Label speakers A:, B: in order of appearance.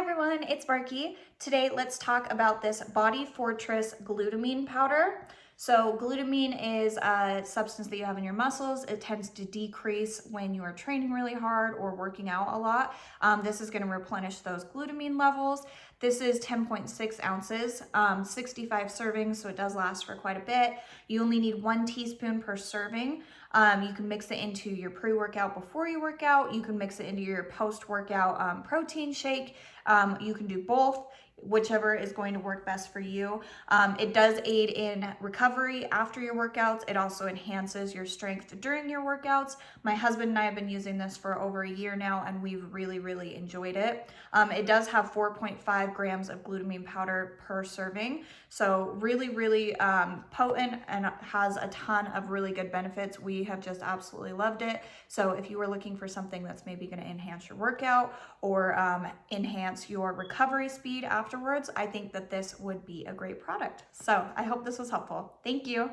A: everyone, it's Barky. Today, let's talk about this Body Fortress Glutamine Powder. So glutamine is a substance that you have in your muscles. It tends to decrease when you are training really hard or working out a lot. This is gonna replenish those glutamine levels. This is 10.6 ounces, 65 servings, so it does last for quite a bit. You only need 1 teaspoon per serving. You can mix it into your pre-workout before you work out. You can mix it into your post-workout protein shake. You can do both, whichever is going to work best for you. It does aid in recovery after your workouts. It also enhances your strength during your workouts. My husband and I have been using this for over a year now, and we've really enjoyed it. It does have 4.5 grams of glutamine powder per serving, so really potent, and has a ton of really good benefits. We have just absolutely loved it. So if you were looking for something that's maybe going to enhance your workout or enhance your recovery speed afterwards, I think that this would be a great product. So I hope this was helpful. Thank you.